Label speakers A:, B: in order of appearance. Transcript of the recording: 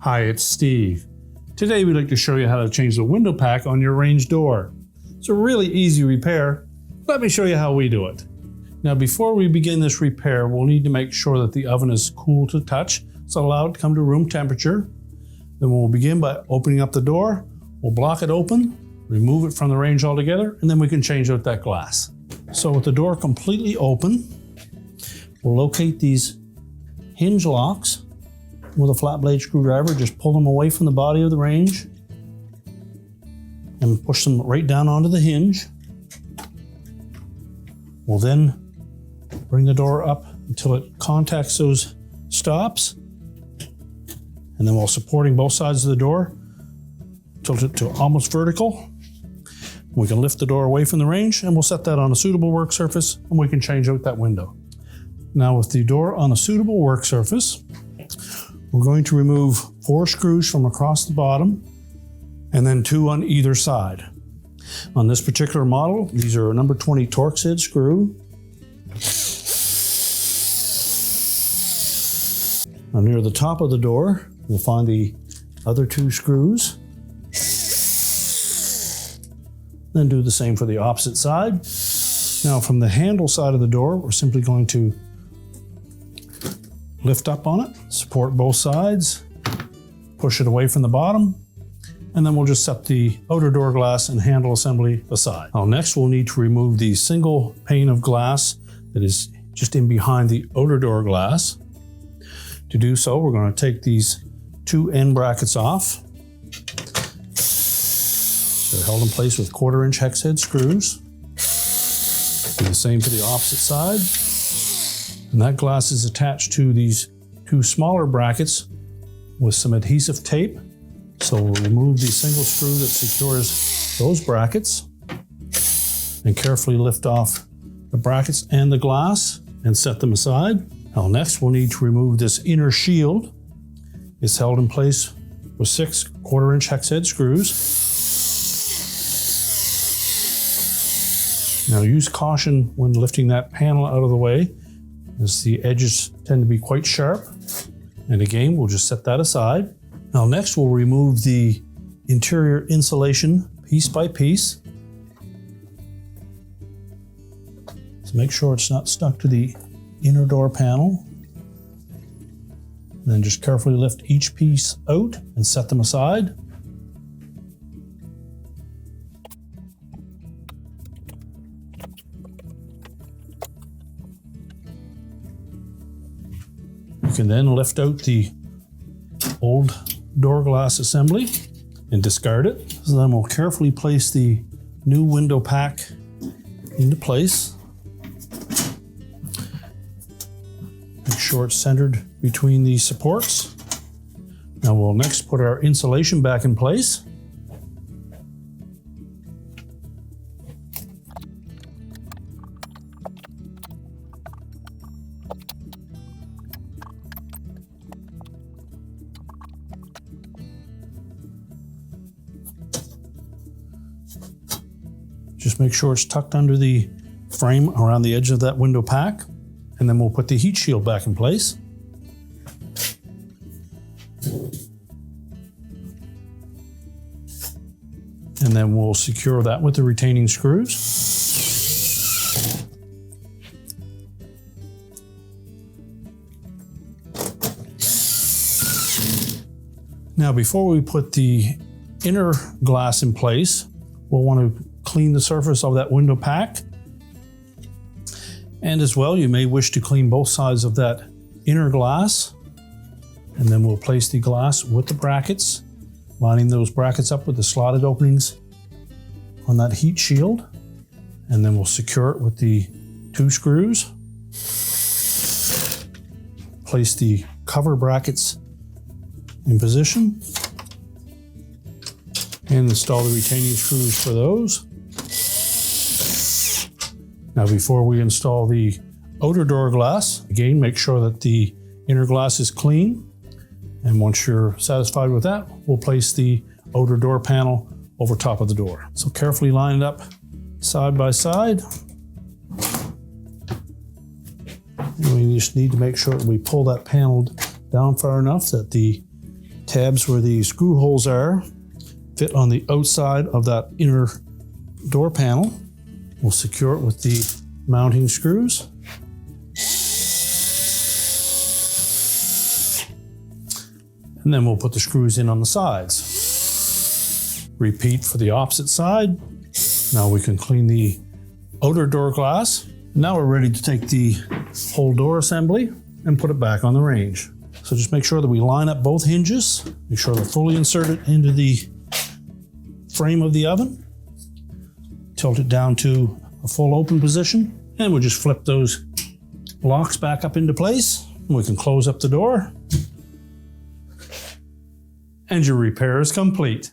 A: Hi, it's Steve. Today we'd like to show you how to change the window pack on your range door. It's a really easy repair. Let me show you how we do it. Now before we begin this repair, we'll need to make sure that the oven is cool to touch. It's allowed to come to room temperature. Then we'll begin by opening up the door. We'll block it open, remove it from the range altogether, and then we can change out that glass. So with the door completely open, we'll locate these hinge locks. With a flat blade screwdriver, just pull them away from the body of the range and push them right down onto the hinge. We'll then bring the door up until it contacts those stops, and then while supporting both sides of the door, tilt it to almost vertical. We can lift the door away from the range, and we'll set that on a suitable work surface, and we can change out that window. Now with the door on a suitable work surface, we're going to remove 4 screws from across the bottom and then 2 on either side. On this particular model, these are a number 20 Torx head screw. Now near the top of the door, you'll find the other 2 screws. Then do the same for the opposite side. Now from the handle side of the door, we're simply going to lift up on it, support both sides, push it away from the bottom, and then we'll just set the outer door glass and handle assembly aside. Now next we'll need to remove the single pane of glass that is just in behind the outer door glass. To do so, we're going to take these 2 end brackets off. They're held in place with 1/4-inch hex head screws. Do the same for the opposite side. And that glass is attached to these 2 smaller brackets with some adhesive tape. So we'll remove the single screw that secures those brackets and carefully lift off the brackets and the glass and set them aside. Now next we'll need to remove this inner shield. It's held in place with 6 1/4-inch hex head screws. Now use caution when lifting that panel out of the way, as the edges tend to be quite sharp. And again, we'll just set that aside. Now next we'll remove the interior insulation piece by piece. So make sure it's not stuck to the inner door panel. And then just carefully lift each piece out and set them aside. You can then lift out the old door glass assembly and discard it. So then we'll carefully place the new window pack into place. Make sure it's centered between these supports. Now we'll next put our insulation back in place. Just make sure it's tucked under the frame around the edge of that window pack, and then we'll put the heat shield back in place. And then we'll secure that with the retaining screws. Now before we put the inner glass in place, we'll want to clean the surface of that window pack. And as well, you may wish to clean both sides of that inner glass. And then we'll place the glass with the brackets, lining those brackets up with the slotted openings on that heat shield. And then we'll secure it with the 2 screws. Place the cover brackets in position and install the retaining screws for those. Now before we install the outer door glass, again make sure that the inner glass is clean, and once you're satisfied with that, we'll place the outer door panel over top of the door. So carefully line it up side by side. And we just need to make sure that we pull that panel down far enough that the tabs where the screw holes are fit on the outside of that inner door panel. We'll secure it with the mounting screws. And then we'll put the screws in on the sides. Repeat for the opposite side. Now we can clean the outer door glass. Now we're ready to take the whole door assembly and put it back on the range. So just make sure that we line up both hinges. Make sure they're fully inserted into the frame of the oven. Tilt it down to a full open position. And we'll just flip those locks back up into place. We can close up the door. And your repair is complete.